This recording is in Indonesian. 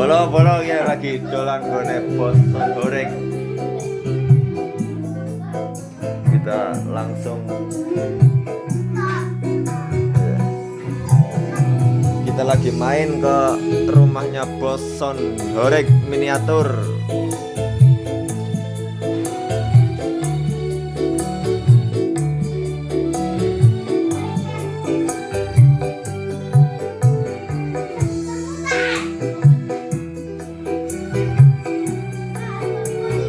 Bolo-bolo ya lagi dolan gone Boston goreng. Kita langsung kita lagi main ke rumahnya Boson Horek miniatur.